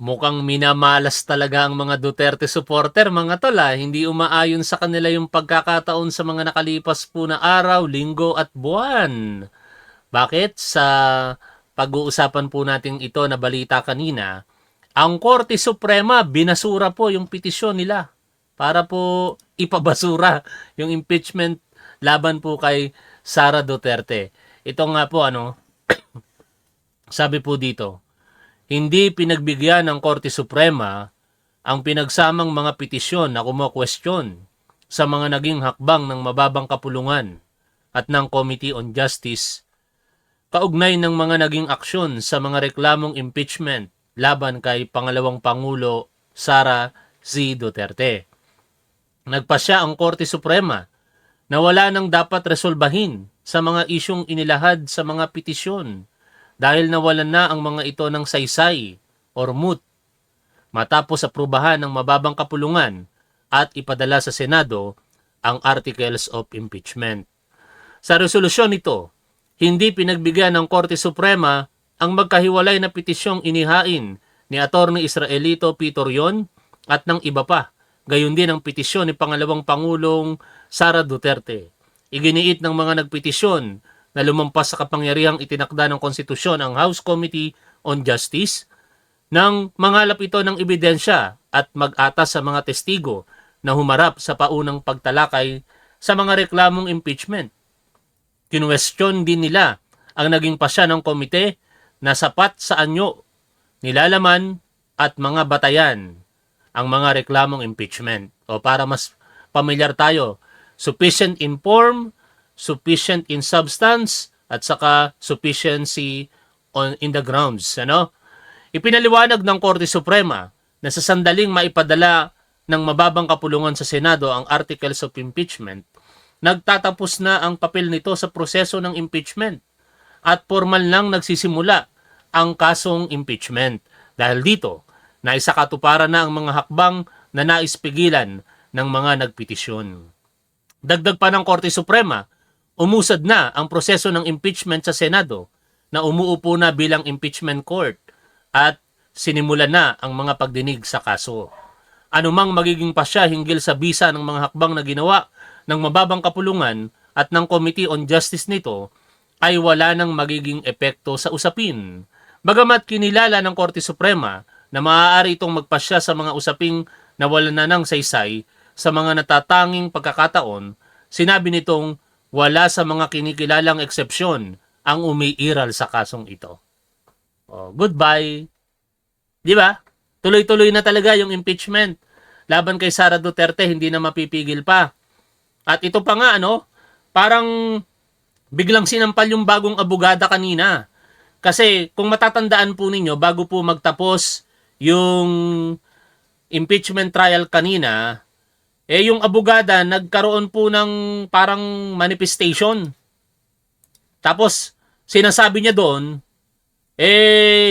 Mukhang minamalas talaga ang mga Duterte supporter, mga tol. Hindi umaayon sa kanila yung pagkakataon sa mga nakalipas po na araw, linggo at buwan. Bakit? Sa pag-uusapan po natin ito na balita kanina, ang Korte Suprema binasura po yung petisyon nila para po ipabasura yung impeachment laban po kay Sara Duterte. Ito nga po sabi po dito, hindi pinagbigyan ng Korte Suprema ang pinagsamang mga petisyon na kumukwestiyon sa mga naging hakbang ng mababang kapulungan at ng Committee on Justice kaugnay ng mga naging aksyon sa mga reklamong impeachment laban kay pangalawang Pangulo Sara Z. Duterte. Nagpasya ang Korte Suprema na wala nang dapat resolbahin sa mga isyong inilahad sa mga petisyon dahil nawalan na ang mga ito ng saysay or moot matapos aprubahan ng mababang kapulungan at ipadala sa Senado ang Articles of Impeachment. Sa resolusyon nito, hindi pinagbigyan ng Korte Suprema ang magkahiwalay na petisyong inihain ni Atty. Israelito P. Torion at ng iba pa, gayon din ang petisyon ni Pangalawang Pangulong Sara Duterte. Iginiit ng mga nagpetisyon na lumampas sa kapangyarihang itinakda ng konstitusyon ang House Committee on Justice nang mangalap ito ng ebidensya at mag-atas sa mga testigo na humarap sa paunang pagtalakay sa mga reklamong impeachment. Kinwestiyon din nila ang naging pasya ng komite na sapat sa anyo, nilalaman at mga batayan ang mga reklamong impeachment. O para mas pamilyar tayo, sufficient in form, sufficient in substance, at saka sufficiency in the grounds. Ipinaliwanag ng Korte Suprema na sa sandaling maipadala ng mababang kapulungan sa Senado ang Articles of Impeachment, nagtatapos na ang papel nito sa proseso ng impeachment at formal lang nagsisimula ang kasong impeachment. Dahil dito, naisakatuparan na ang mga hakbang na naispigilan ng mga nagpetisyon. Dagdag pa ng Korte Suprema, umusad na ang proseso ng impeachment sa Senado na umuupo na bilang impeachment court at sinimulan na ang mga pagdinig sa kaso. Anumang magiging pasya hinggil sa bisa ng mga hakbang na ginawa ng mababang kapulungan at ng Committee on Justice nito ay wala nang magiging epekto sa usapin. Bagamat kinilala ng Korte Suprema na maaari itong magpasya sa mga usaping nawalan na ng saysay sa mga natatanging pagkakataon, sinabi nitong wala sa mga kinikilalang eksepsyon ang umiiral sa kasong ito. Goodbye. Di ba? Tuloy-tuloy na talaga yung impeachment laban kay Sara Duterte, hindi na mapipigil pa. At ito pa nga, parang biglang sinampal yung bagong abogada kanina. Kasi kung matatandaan po ninyo, bago po magtapos yung impeachment trial kanina, yung abogada nagkaroon po ng parang manifestation. Tapos, sinasabi niya doon,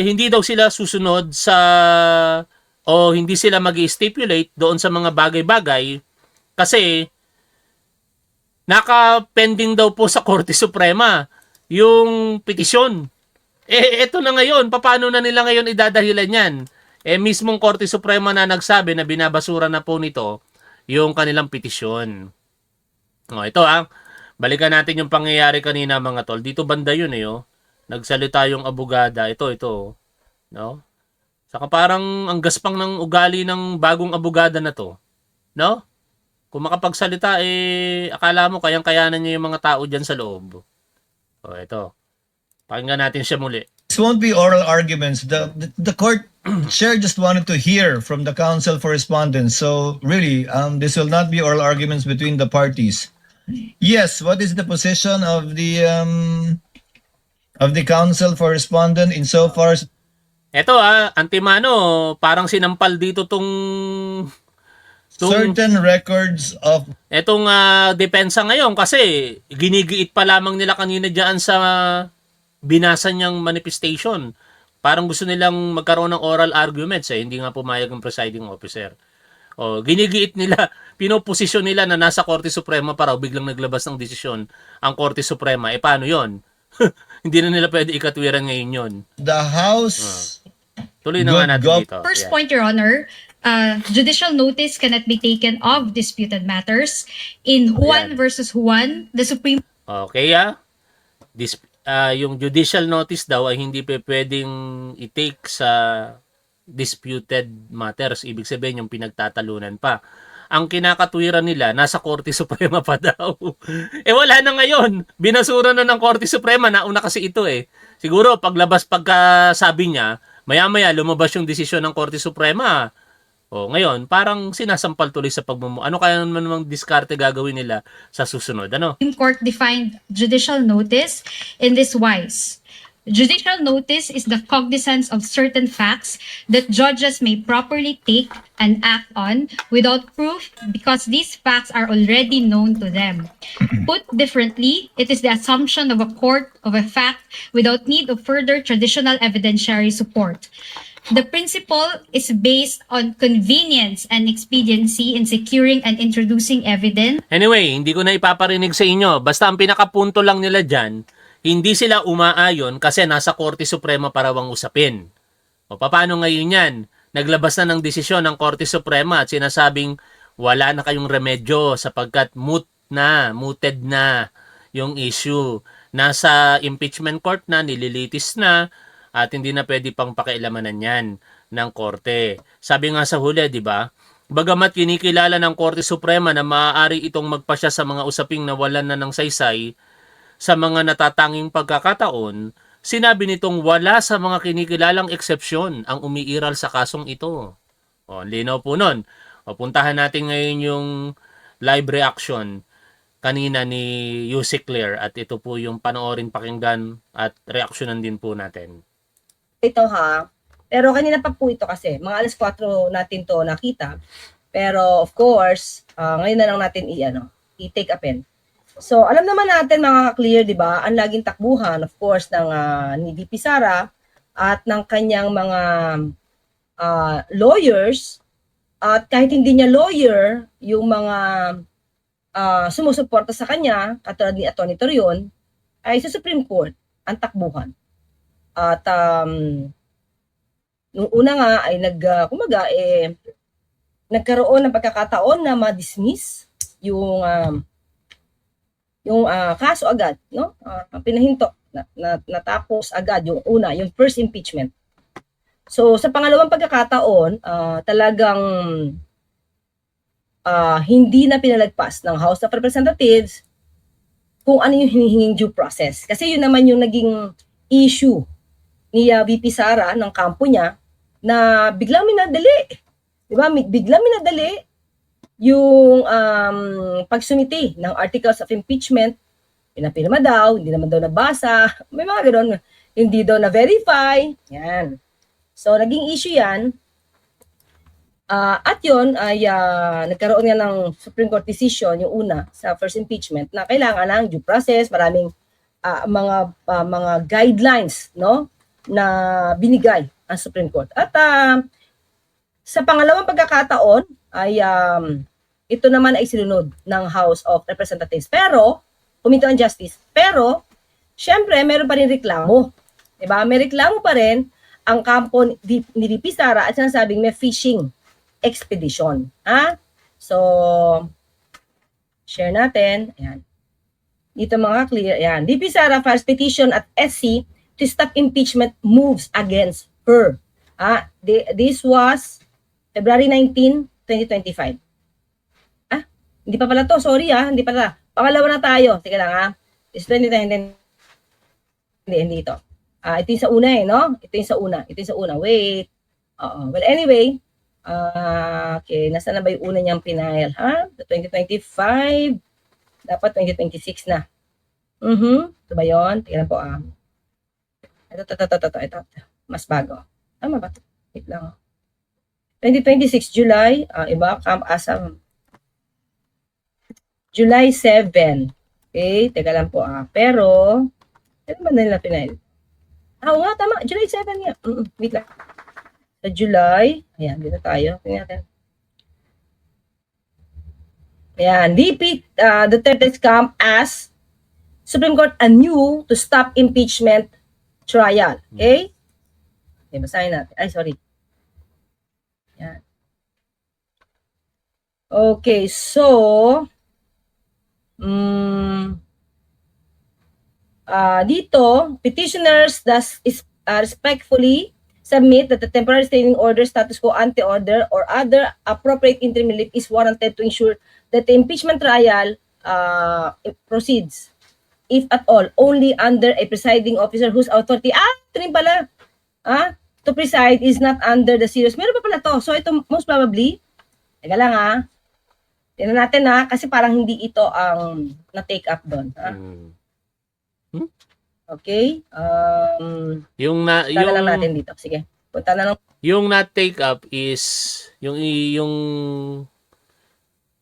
hindi daw sila susunod o hindi sila mag-stipulate doon sa mga bagay-bagay kasi naka-pending daw po sa Korte Suprema yung petisyon. Eto na ngayon, paano na nila ngayon idadahilan yan? Mismong Korte Suprema na nagsabi na binabasura na po nito yung kanilang petisyon. Ito balikan natin yung pangyayari kanina mga tol. Dito banda yun Nagsalita yung abogada. Ito. No? Saka parang ang gaspang ng ugali ng bagong abogada na to. No? Kung makapagsalita, akala mo kayang-kayanan niya yung mga tao dyan sa loob. Ito. Pakinggan natin siya muli. This won't be oral arguments. The court chair just wanted to hear from the counsel for respondents. So really, this will not be oral arguments between the parties. Yes, what is the position of the counsel for respondent insofar as Ito Antimano, parang sinampal dito tong certain records of etong depensa ngayon kasi ginigiit pa lamang nila kanina diyan sa binasa niyang manifestation. Parang gusto nilang magkaroon ng oral arguments hindi nga pumayag ang presiding officer. Ginigiit nila, pinoposisyon nila na nasa Korte Suprema pa raw, biglang naglabas ng desisyon ang Korte Suprema. Paano 'yon? Hindi na nila pwede ikatwiran ngayon 'yon. the House Tuloy na nga Good, natin go. dito. First Yeah. point, Your Honor, judicial notice cannot be taken of disputed matters. In Juan Ayan. versus Juan, the Supreme Okay, yung judicial notice daw ay hindi pwedeng i-take sa disputed matters. Ibig sabihin yung pinagtatalunan pa. Ang kinakatwiran nila, nasa Korte Suprema pa daw. Wala na ngayon. Binasura na ng Korte Suprema. Nauna kasi ito Siguro pagkasabi niya, maya-maya lumabas yung desisyon ng Korte Suprema. Ngayon, parang sinasampal tuloy sa ano kaya naman namang diskarte gagawin nila sa susunod? Ano? Court defined judicial notice in this wise. Judicial notice is the cognizance of certain facts that judges may properly take and act on without proof because these facts are already known to them. Put differently, it is the assumption of a court of a fact without need of further traditional evidentiary support. The principle is based on convenience and expediency in securing and introducing evidence. Anyway, hindi ko na ipaparinig sa inyo. Basta ang pinakapunto lang nila dyan, hindi sila umaayon kasi nasa Korte Suprema para wang usapin. Paano ngayon yan? Naglabas na ng desisyon ng Korte Suprema at sinasabing wala na kayong remedyo sapagkat mooted na yung issue. Nasa impeachment court na, nililitis na, at hindi na pwede pang pakialamanan yan ng korte. Sabi nga sa huli, di ba? Bagamat kinikilala ng Korte Suprema na maaari itong magpasya sa mga usaping nawalan na ng saysay, sa mga natatanging pagkakataon, sinabi nitong wala sa mga kinikilalang eksepsyon ang umiiral sa kasong ito. Linaw po nun. Puntahan natin ngayon yung live reaction kanina ni Yusek Claire at ito po yung panoorin, pakinggan at reaksyonan din po natin. Ito pero kanina pa po ito kasi, mga alas 4 natin to nakita. Pero of course, ngayon na lang natin i-take a pen. So, alam naman natin mga ka-clear, di ba, ang laging takbuhan, of course, ng ni VP Sara at ng kanyang mga lawyers, at kahit hindi niya lawyer, yung mga sumusuporta sa kanya, katulad ni Atty. Torion, ay sa Supreme Court ang takbuhan. At nung una nga ay nagkaroon ng pagkakataon na ma-dismiss yung kaso agad, no? Pinahinto natapos agad yung una, yung first impeachment. So sa pangalawang pagkakataon, talagang hindi na pinalagpas ng House of Representatives kung ano yung hinihinging due process. Kasi yun naman yung naging issue ni VP Sara ng kampo niya na biglang minadali. Di ba? Biglang minadali yung pagsumiti ng articles of impeachment, pinapirma daw, hindi naman daw nabasa, may mga gano'n, hindi daw na-verify, yan. So, naging issue yan, at yun ay nagkaroon nga ng Supreme Court decision, yung una, sa first impeachment, na kailangan ng due process, maraming mga guidelines, no, na binigay ang Supreme Court. At sa pangalawang pagkakataon, ay ito naman ay sinunod ng House of Representatives. Pero, Committee on Justice. Pero, syempre, meron pa rin reklamo. Diba? May reklamo pa rin ang kampo ni VP Sara at sinasabing may fishing expedition. So, share natin. Ayan. Dito mga clear. Ayan. VP Sara files petition at SC to stop impeachment moves against her. This was February 19, 2025. Hindi pa pala to. Sorry hindi pala. Pangalawa na tayo. Sige lang It's 2019. Hindi ito. Ito yung sa una no? Ito yung sa una. Wait. Well, anyway. Okay. Nasaan na ba yung una niyang pinail? 2025. Dapat 2026 na. Ito ba yun? Tingnan po Ito. Mas bago. Tama ba? Wait lang. 2026 July, iba, July 7. Okay, teka lang po Pero, ano ba nila pinail? Oo nga, tama. July 7 nga. Wait lang. Sa July, ayan, dito tayo. Tingnan natin. Ayan, VP Duterte's camp as Supreme Court anew to stop impeachment trial. Okay? Okay, basahin natin. Ay, sorry. Yan. Okay, so, dito, petitioners thus respectfully submit that the temporary restraining order, status quo ante order, or other appropriate interim relief is warranted to ensure that the impeachment trial proceeds, if at all, only under a presiding officer whose authority, ito rin pala, to preside is not under the serious. Meron pa pala to. So, ito most probably, teka lang tingnan natin kasi parang hindi ito ang na-take up doon. Okay? Punta na lang natin dito. Sige. Punta na lang. Yung na-take up is yung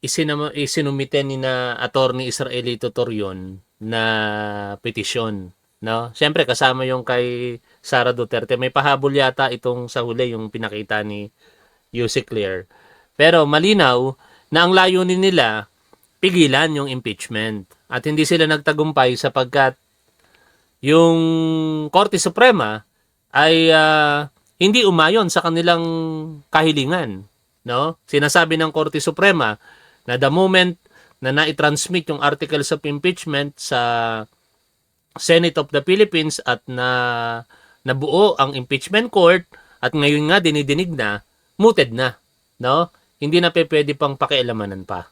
isinumite ni na Attorney Israelito Torion na petisyon, no? Siyempre kasama yung kay Sara Duterte. May pahabol yata itong sa huli yung pinakita ni Yussi Claire. Pero malinaw na ang layunin nila pigilan yung impeachment at hindi sila nagtagumpay sapagkat yung Korte Suprema ay hindi umayon sa kanilang kahilingan, no? Sinasabi ng Korte Suprema na the moment na nai-transmit yung articles of impeachment sa Senate of the Philippines at nabuo ang impeachment court at ngayon nga dinidinig na, mooted na, no? Hindi na pwede pang pakialamanan pa.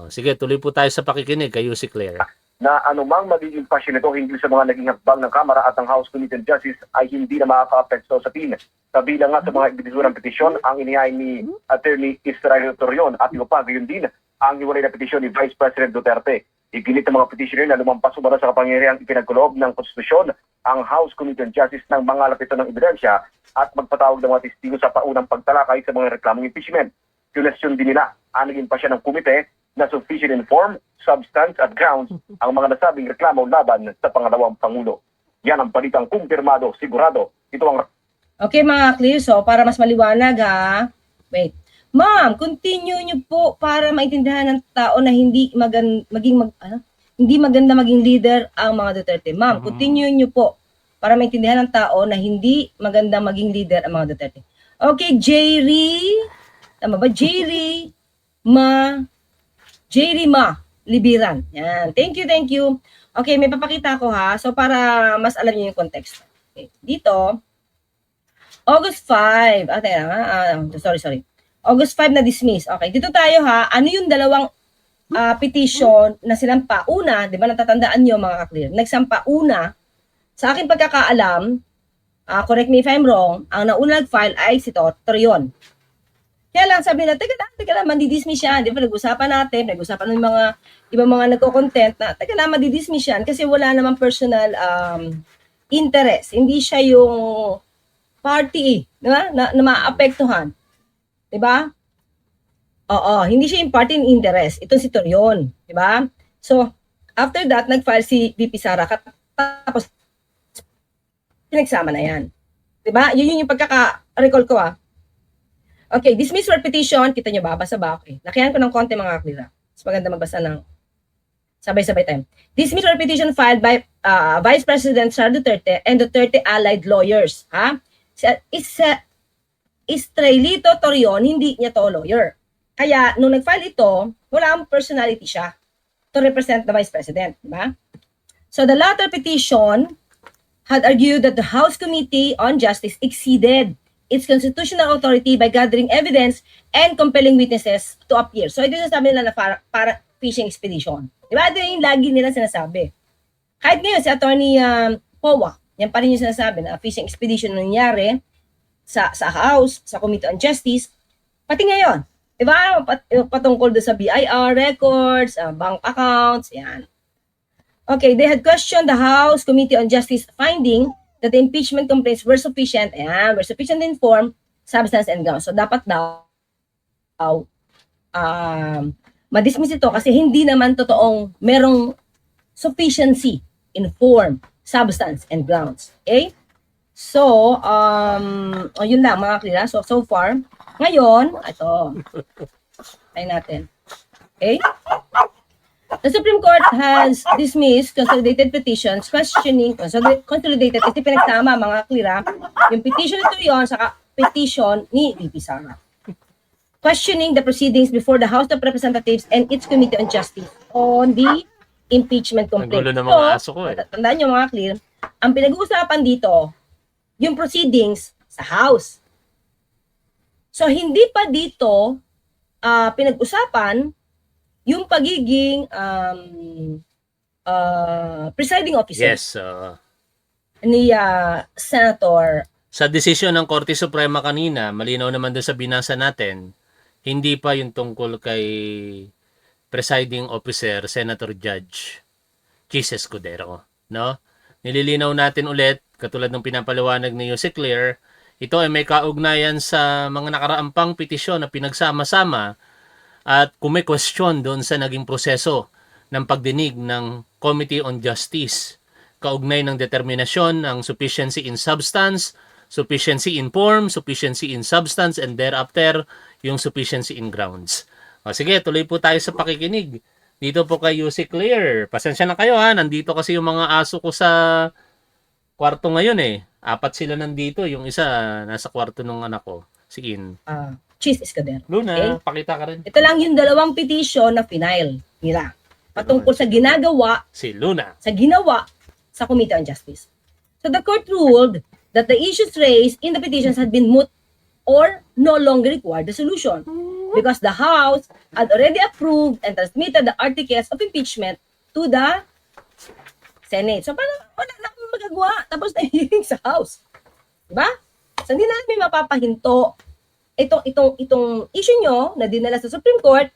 Sige, tuloy po tayo sa pakikinig kay Yussi Claire. Na anumang magiging pasyon nito hinggil sa mga naging hakbang ng Kamara at ng House Committee on Justice ay hindi na makaka-apekto sa PIN. Kabilang nga sa mga ibinidurang petisyon ang inihain ni Attorney Israel Torion at iba pa, gayon din ang iwalay na petisyon ni Vice President Duterte. Iginit ng mga petitioner na lumampas umano sa kapangyarihang ipinagkaloob ng konstitusyon ang House Committee on Justice ng mga lapito ng ebidensya at magpatawag ng mga testigo sa paunang pagtalakay sa mga reklamong impeachment. Question din nila ang naging pasya ng komite na sufficient in form, substance at grounds ang mga nasabing reklamo laban sa pangalawang Pangulo. Yan ang balitang kumpirmado, sigurado. Ito ang... Okay mga clear, so para mas maliwanag wait. Ma'am, continue nyo po para maintindihan ng tao na hindi hindi maganda maging leader ang mga Duterte. Ma'am, continue nyo po para maintindihan ng tao na hindi maganda maging leader ang mga Duterte. Okay, Jerry. Tama ba? Jerry Ma Libiran. Yan. Thank you. Okay, may papakita ko So, para mas alam niyo yung context. Okay. Dito, August 5. Sorry. August 5 na dismiss. Okay, dito tayo Ano yung dalawang petition na sinampa? Una, di ba natatandaan nyo mga ka-clear? Nagsampa una, sa aking pagkakaalam, correct me if I'm wrong, ang nauna nag-file ay si Torion. Kaya lang sabi na, teka lang, mandidismiss yan. Di ba, nag-usapan ng mga ibang mga nagko-content na, teka lang, mandidismiss yan kasi wala namang personal interest. Hindi siya yung party, di ba, na maapektuhan. Di ba? Oo, hindi siya yung party in interest. Ito si Torion, di ba? So, after that, nag-file si VP Sara, tapos, pinagsama na yan. Di ba? Yun yung pagkaka-recall ko Okay, dismiss for petition. Kita nyo ba? Basa ba? Okay. Lakihan ko ng konti mga klira. Mas maganda magbasa ng sabay-sabay time. Dismiss for petition filed by Vice President Sara Duterte and Duterte allied lawyers. Israelito Torion, hindi niya to lawyer. Kaya, nung nag-file ito, wala ang personality siya to represent the Vice President. Diba? So, the latter petition had argued that the House Committee on Justice exceeded its constitutional authority by gathering evidence and compelling witnesses to appear. So, ito yung sabi nila na para fishing expedition. Diba? Ito yung lagi nila sinasabi. Kahit ngayon, si Attorney Powa, yan pa rin yung sinasabi na fishing expedition nangyari sa House, sa Committee on Justice, pati ngayon. Diba? Patungkol doon sa BIR records, bank accounts, yan. Okay, they had questioned the House Committee on Justice finding that the impeachment complaints were sufficient in form, substance, and grounds. So, dapat daw madismiss ito kasi hindi naman totoong merong sufficiency in form, substance, and grounds. Okay? So, yun lang mga klira. So far, ngayon, ito. Try natin. Okay? The Supreme Court has dismissed consolidated petitions questioning consolidated kasi pinagsama mga klira yung petition ito yon sa petition ni VP Sara questioning the proceedings before the House of Representatives and its Committee on Justice on the impeachment complaint. Nagulo ng mga aso ko eh. Tandaan nyo mga clear, ang pinag-uusapan dito yung proceedings sa House. So hindi pa dito pinag-usapan yung pagiging presiding officer Yes. ni Senator. Sa desisyon ng Korte Suprema kanina, malinaw naman doon sa binasa natin, hindi pa yung tungkol kay presiding officer, Senator Judge Chis Escudero. No? Nililinaw natin ulit, katulad ng pinapaliwanag ni Jose Claire, ito ay may kaugnayan sa mga nakaraang petisyon na pinagsama-sama at kung may question doon sa naging proseso ng pagdinig ng Committee on Justice, kaugnay ng determinasyon ng sufficiency in substance, sufficiency in form, sufficiency in substance, and thereafter, yung sufficiency in grounds. O sige, tuloy po tayo sa pakikinig. Dito po kay Yussi Claire. Pasensya na kayo ha, nandito kasi yung mga aso ko sa kwarto ngayon eh. 4 sila nandito, yung isa nasa kwarto ng anak ko, si In. Chis Escudero. Luna, Okay. pakita ka rin. Ito lang yung 2 petition na final nila patungkol sa ginagawa Si Luna. ginawa sa Committee on Justice. So the court ruled that the issues raised in the petitions had been moot or no longer required resolution because the House had already approved and transmitted the articles of impeachment to the Senate. So parang wala na akong magagawa tapos na hearing sa House. Diba? So hindi namin mapapahinto itong issue nyo na dinala sa Supreme Court,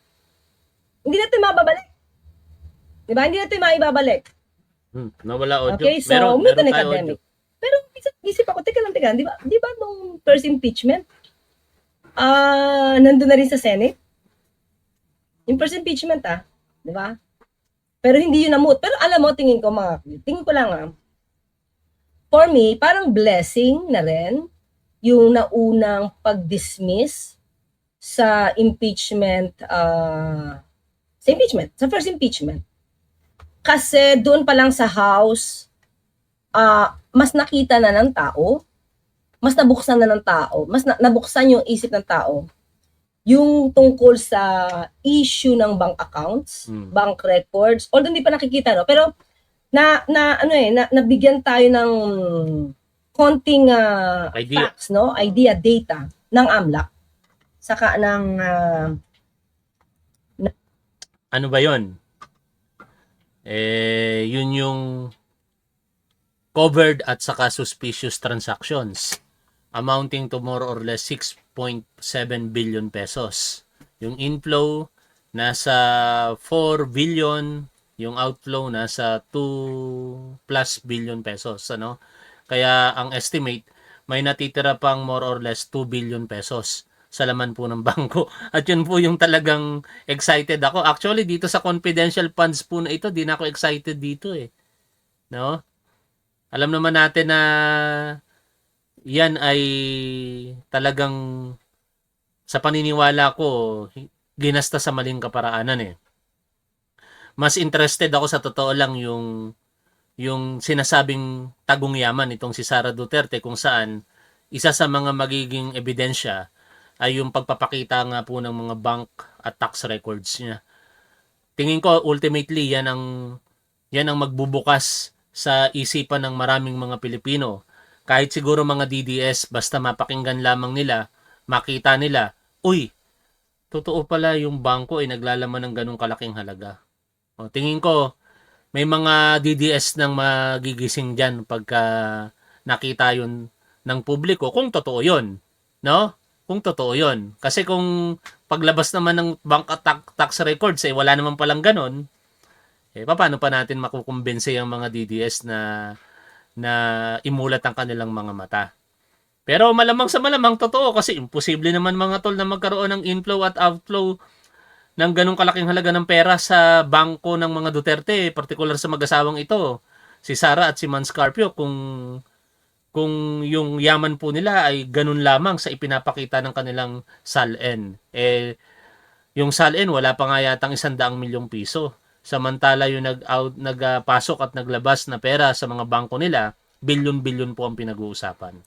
hindi natin mababalik. Diba? Hindi natin maibabalik. Nawala audio. Okay, so meron moot and tayo academic. Pero isip ako, teka lang, di ba nung first impeachment, nandun na rin sa Senate? Yung first impeachment, di ba? Pero hindi yun na-moot. Pero alam mo, tingin ko lang, for me, parang blessing na rin yung naunang pag-dismiss sa impeachment, sa first impeachment. Kasi doon pa lang sa House, mas nakita na ng tao, mas nabuksan na ng tao, mas nabuksan yung isip ng tao, yung tungkol sa issue ng bank accounts, bank records, although hindi pa nakikita, no? Pero nabigyan tayo ng konting Idea. facts, no? Idea, data ng AMLAC. Saka ng Ano ba yon? Yun yung covered at saka suspicious transactions amounting to more or less 6.7 billion pesos. Yung inflow nasa 4 billion, yung outflow nasa 2 plus billion pesos, ano? Kaya ang estimate may natitira pang more or less 2 billion pesos sa laman po ng bangko. At yun po yung talagang excited ako. Actually, dito sa confidential funds po na ito, di na ako excited dito eh. No? Alam naman natin na yan ay talagang sa paniniwala ko ginasta sa maling kaparaanan eh. Mas interested ako sa totoo lang yung sinasabing tagong yaman itong si Sara Duterte kung saan isa sa mga magiging ebidensya ay yung pagpapakita nga po ng mga bank at tax records niya. Tingin ko ultimately yan ang magbubukas sa isipan ng maraming mga Pilipino. Kahit siguro mga DDS, basta mapakinggan lamang nila, makita nila, uy, totoo pala yung bangko ay naglalaman ng ganong kalaking halaga. O, tingin ko, may mga DDS nang magigising dyan pagka nakita yun ng publiko, kung totoo yun. No? Kung totoo yun. Kasi kung paglabas naman ng bank at tax records, wala naman palang ganon, paano pa natin makukumbinse ang mga DDS na imulat ang kanilang mga mata? Pero malamang sa malamang totoo kasi imposible naman mga tol na magkaroon ng inflow at outflow ng ganong kalaking halaga ng pera sa bangko ng mga Duterte, particular sa mag-asawang ito, si Sara at si Mans Carpio, kung yung yaman po nila ay ganun lamang sa ipinapakita ng kanilang SALN. Yung SALN wala pa nga yatang 100 milyong piso. Samantala yung nagpasok at naglabas na pera sa mga bangko nila, bilyon-bilyon po ang pinag-uusapan.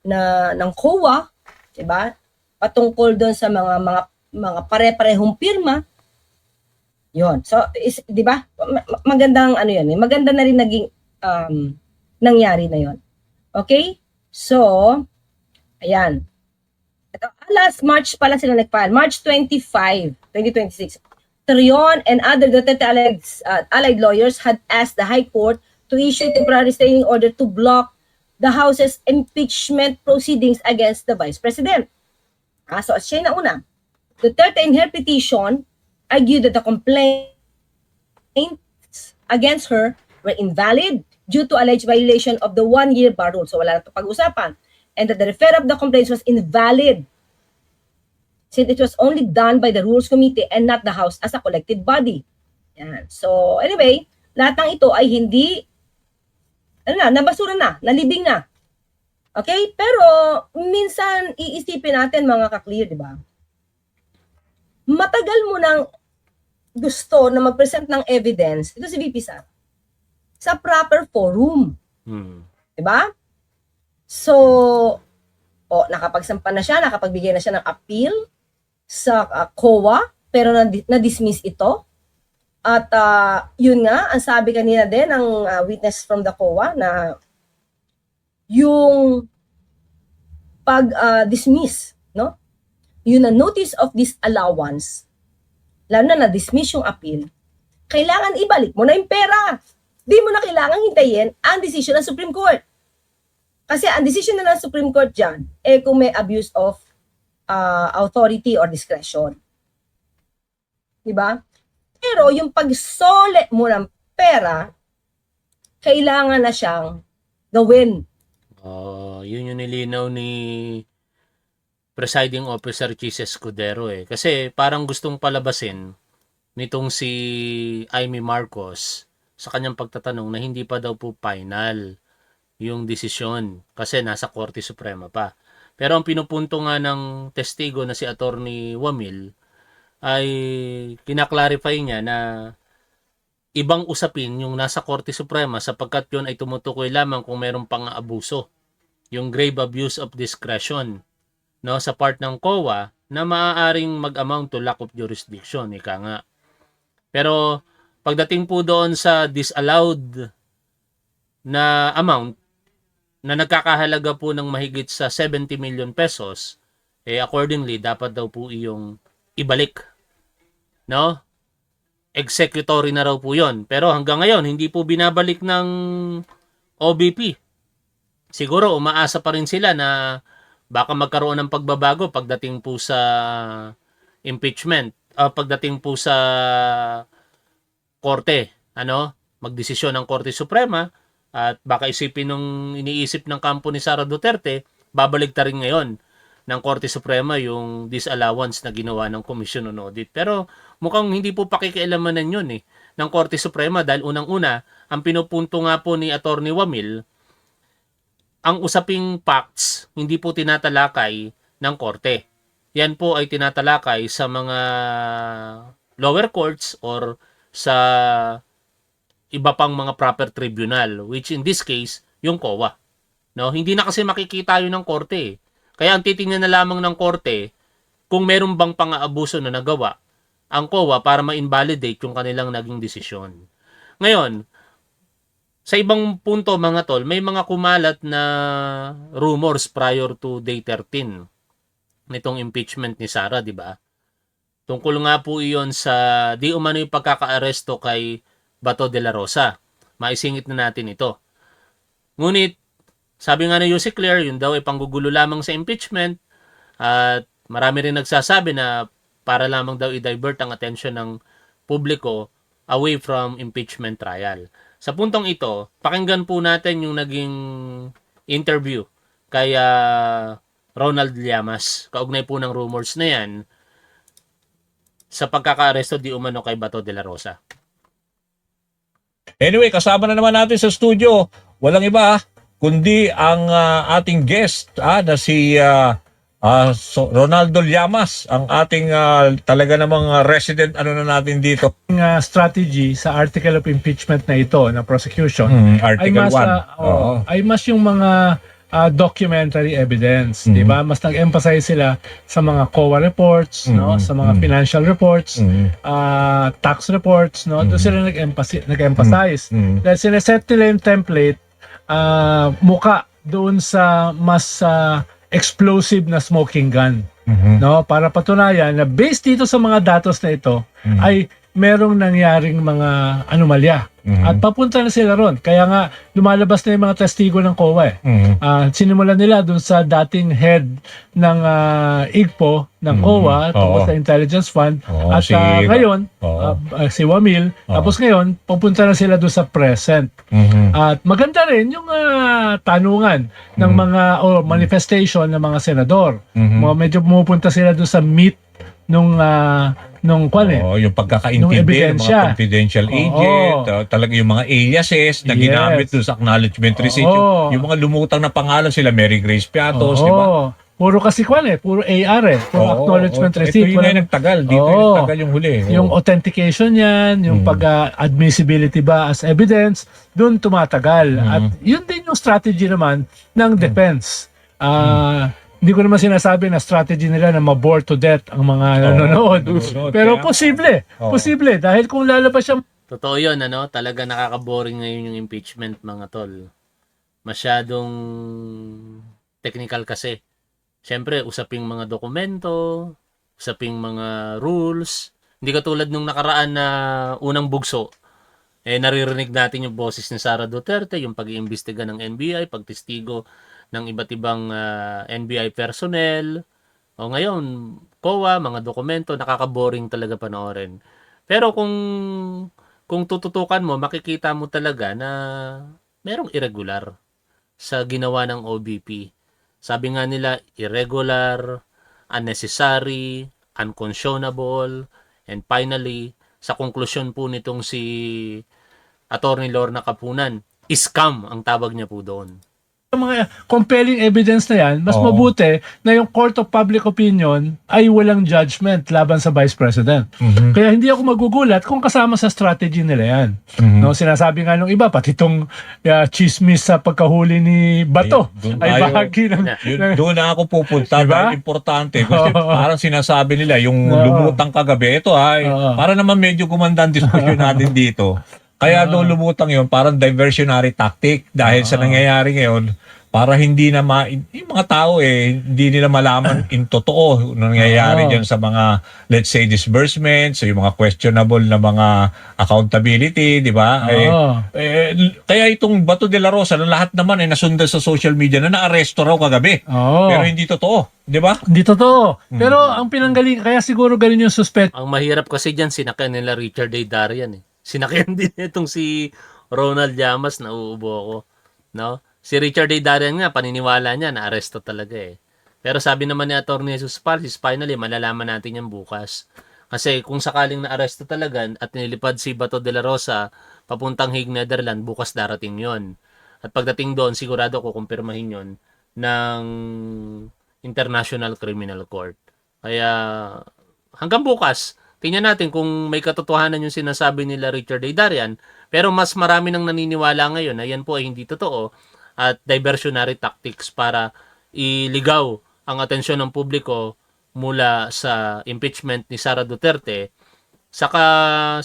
ng COA, 'di ba? Patungkol doon sa mga pare-parehong pirma. 'Yon. So, 'di ba? Magandang ano 'yan, eh. Maganda na rin naging nangyari na 'yon. Okay? So, ayan. Ito, last March pala sila nag-file. March 25, 2026. Trion and other Duterte allied lawyers had asked the High Court to issue temporary restraining order to block the House's impeachment proceedings against the Vice President. So, siya na una. Duterte in her petition argued that the complaints against her were invalid due to alleged violation of the one-year bar rule. So, wala na ito pag-usapan. And that the referral of the complaints was invalid since it was only done by the Rules Committee and not the House as a collective body. Yan. So, anyway, lahat ng ito ay hindi, nabasura na, nalibing na. Okay? Pero, minsan, iisipin natin mga ka-clear, di ba? Matagal mo nang gusto na mag-present ng evidence, ito si VP Sara, sa proper forum. Di ba? So, nakapagsampa na siya, nakapagbigay na siya ng appeal sa COA, pero na-dismiss ito. At yun nga, ang sabi kanina din ng witness from the COA na yung pag-dismiss, no? Yun na notice of disallowance, lalo na na-dismiss yung appeal, kailangan ibalik mo na yung pera. Di mo na kailangan hintayin ang decision ng Supreme Court. Kasi ang decision na ng Supreme Court dyan, kung may abuse of authority or discretion. Diba? Pero yung pagsole mo ng pera, kailangan na siyang gawin. Yun yung nilinaw ni Presiding Officer Chis Escudero eh. Kasi parang gustong palabasin nitong si Amy Marcos sa kanyang pagtatanong na hindi pa daw po final yung desisyon kasi nasa Korte Suprema pa. Pero ang pinupunto nga ng testigo na si Attorney Wamil ay kinaklarify niya na ibang usapin yung nasa Korte Suprema sapagkat yun ay tumutukoy lamang kung mayroong pang-aabuso, yung grave abuse of discretion, no, sa part ng COA na maaaring mag-amount to lack of jurisdiction, ika nga. Pero pagdating po doon sa disallowed na amount na nagkakahalaga po ng mahigit sa 70 million pesos, accordingly, dapat daw po iyong ibalik. No? Executory na raw po yon. Pero hanggang ngayon, hindi po binabalik ng OBP. Siguro, umaasa pa rin sila na baka magkaroon ng pagbabago pagdating po sa impeachment, pagdating po sa korte, magdesisyon ng Korte Suprema. At baka isipin nung iniisip ng kampo ni Sara Duterte, babalik ta rin ngayon ng Korte Suprema yung disallowance na ginawa ng Commission on Audit. Pero mukhang hindi po pakikialamanan yun ng Korte Suprema dahil unang-una, ang pinupunto nga po ni Attorney Wamil, ang usaping facts hindi po tinatalakay ng Korte. Yan po ay tinatalakay sa mga lower courts or sa iba pang mga proper tribunal, which in this case, yung COA. No? Hindi na kasi makikita yun ng korte. Kaya ang titingnan na lamang ng korte, kung meron bang pang-aabuso na nagawa, ang COA para ma-invalidate yung kanilang naging desisyon. Ngayon, sa ibang punto mga tol, may mga kumalat na rumors prior to day 13 nitong impeachment ni Sara, di ba? Tungkol nga po iyon sa di umano yung pagkaka-aresto kay Bato de la Rosa. Maisingit na natin ito. Ngunit, sabi nga ni Yusek Claire, yun daw ay panggugulo lamang sa impeachment at marami rin nagsasabi na para lamang daw i-divert ang atensyon ng publiko away from impeachment trial. Sa puntong ito, pakinggan po natin yung naging interview kay Ronald Llamas. Kaugnay po ng rumors na yan sa pagkaka-aresto di umano kay Bato de la Rosa. Anyway, kasama na naman natin sa studio, walang iba kundi ang ating guest na si Ronaldo Llamas, ang ating talaga namang resident ano na natin dito. Strategy sa article of impeachment na ito na prosecution Article 1. ay mas yung mga documentary evidence, di ba? Mas nag-emphasize sila sa mga COA reports, no, sa mga financial reports, tax reports, no. Doon sila nag-emphasize. Dahil sineset nila yung template muka doon sa mas explosive na smoking gun, no, para patunayan na based dito sa mga datos na ito ay merong nangyaring mga anomalya. At papunta na sila ron. Kaya nga, lumalabas na yung mga testigo ng COA. Sinimulan nila dun sa dating head ng IGPO, ng COA, tungkol sa Intelligence Fund. At ngayon, si Wamil. Tapos ngayon, pupunta na sila dun sa present. At maganda rin yung tanungan ng mga, o manifestation ng mga senador. Medyo pumupunta sila dun sa meat nung yung pagkakaintindi ng mga confidential agent, talaga yung mga aliases na ginamit doon sa acknowledgement receipt, yung mga lumutang na pangalan sila, Mary Grace Piatos, di ba? Puro kasi puro AR puro acknowledgement receipt. Ito yung nagtagal, dito yung nagtagal yung huli. Yung authentication yan, yung pag-admissibility ba as evidence, doon tumatagal. At yun din yung strategy naman ng defense. Hindi ko naman sinasabi na strategy nila na ma-bore to death ang mga nanonood. Pero posible. Posible. Dahil kung lalabas siya. Totoo yun, ano? Talaga nakaka-boring ngayon yung impeachment, mga tol. Masyadong technical kasi. Siyempre, usaping mga dokumento, usaping mga rules. Hindi katulad nung nakaraan na unang bugso. Naririnig natin yung boses ni Sara Duterte, yung pag-iimbestiga ng NBI, pagtestigo ng iba't ibang NBI personnel. O ngayon, COA, mga dokumento, nakaka-boring talaga panoorin. Pero kung tututukan mo, makikita mo talaga na merong irregular sa ginawa ng OBP. Sabi nga nila, irregular, unnecessary, unconscionable, and finally, sa konklusyon po nitong si Attorney Lorna Capunan, scam ang tawag niya po doon. Mga compelling evidence na yan, mas mabuti na yung court of public opinion ay walang judgment laban sa Vice President. Kaya hindi ako magugulat kung kasama sa strategy nila yan. No, sinasabi nga nung iba, pati itong chismis sa pagkahuli ni Bato ay bahagi ng... Doon na ako pupunta, diba? dahil importante. Kasi parang sinasabi nila, yung lumutang kagabi, ito ay, para naman medyo gumanda ang diskusyon natin dito. Kaya doon lumutang yun, parang diversionary tactic dahil sa nangyayari ngayon, para hindi na yung mga tao hindi nila malaman in totoo nangyayari dyan sa mga, let's say, disbursements, so yung mga questionable na mga accountability, di ba? Kaya itong Bato de la Rosa, na lahat naman ay nasundan sa social media na naaresto raw kagabi. Pero hindi totoo, di ba? Hindi totoo. Pero ang pinanggaling, kaya siguro ganun yung suspect. Ang mahirap kasi dyan, sinakyan nila Richard A. Darian eh. Sinakyan din itong si Ronald Llamas, nauubo ako. No? Si Richard A. Darian nga, paniniwala niya, na-aresto talaga eh. Pero sabi naman ni Atty. Jesus Parsis, finally, malalaman natin yan bukas. Kasi kung sakaling na-aresto talaga at nilipad si Bato de la Rosa papuntang Hague, Netherlands, bukas darating yon. At pagdating doon, sigurado ko kumpirmahin yon ng International Criminal Court. Kaya hanggang bukas, tingnan natin kung may katotohanan yung sinasabi nila Richard A. Darian, pero mas marami nang naniniwala ngayon na yan po ay hindi totoo at diversionary tactics para iligaw ang atensyon ng publiko mula sa impeachment ni Sara Duterte. Saka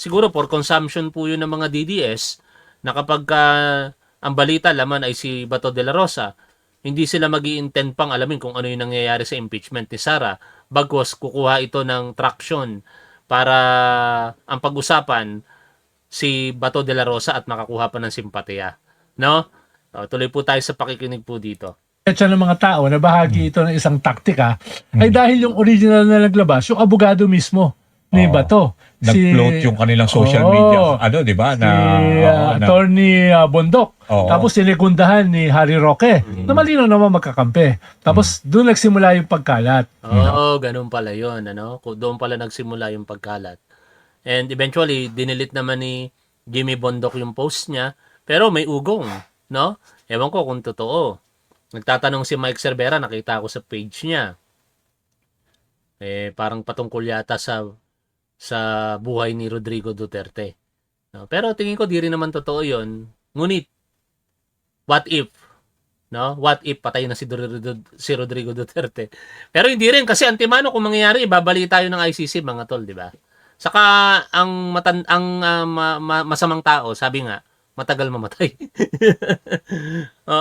siguro for consumption po yun ng mga DDS na kapag ang balita laman ay si Bato de la Rosa, hindi sila mag-i-intend pang alamin kung ano yung nangyayari sa impeachment ni Sara, bagkus kukuha ito ng traction para ang pag-usapan si Bato de la Rosa at makakuha pa ng simpatiya. No? Tuloy po tayo sa pakikinig po dito. Ng mga tao na bahagi ito ng isang taktika ay dahil yung original na naglabas, yung abogado mismo ni Bato. Nag-float yung kanilang social media. Di ba? Attorney Bondok. Tapos sinikundahan ni Harry Roque na malino naman magkakampi. Tapos doon nagsimula yung pagkalat. Ganun pala yun. Ano? Doon pala nagsimula yung pagkalat. And eventually, dinilit naman ni Jimmy Bondok yung post niya. Pero may ugong. No? Ewan ko kung totoo. Nagtatanong si Mike Cervera, nakita ko sa page niya. Parang patungkol yata sa buhay ni Rodrigo Duterte. No? Pero tingin ko di rin naman totoo 'yon. Ngunit what if, no? What if patay na si Rodrigo Duterte? Pero hindi rin kasi antimano kung mangyayari, ibabalik tayo ng ICC mga tol, di ba? Saka masamang tao, sabi nga, matagal mamatay.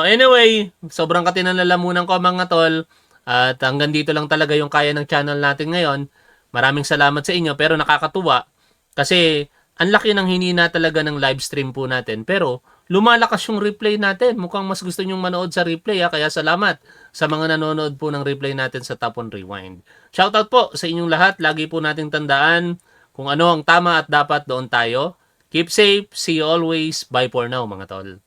Anyway, sobrang katinanlalamunan ko mga tol. At hanggang dito lang talaga yung kaya ng channel natin ngayon. Maraming salamat sa inyo, pero nakakatuwa kasi ang laki ng hinina talaga ng live stream po natin. Pero lumalakas yung replay natin. Mukhang mas gusto nyong manood sa replay, kaya salamat sa mga nanonood po ng replay natin sa Tap on Rewind. Shoutout po sa inyong lahat. Lagi po nating tandaan kung ano ang tama at dapat, doon tayo. Keep safe. See you always. Bye for now mga tol.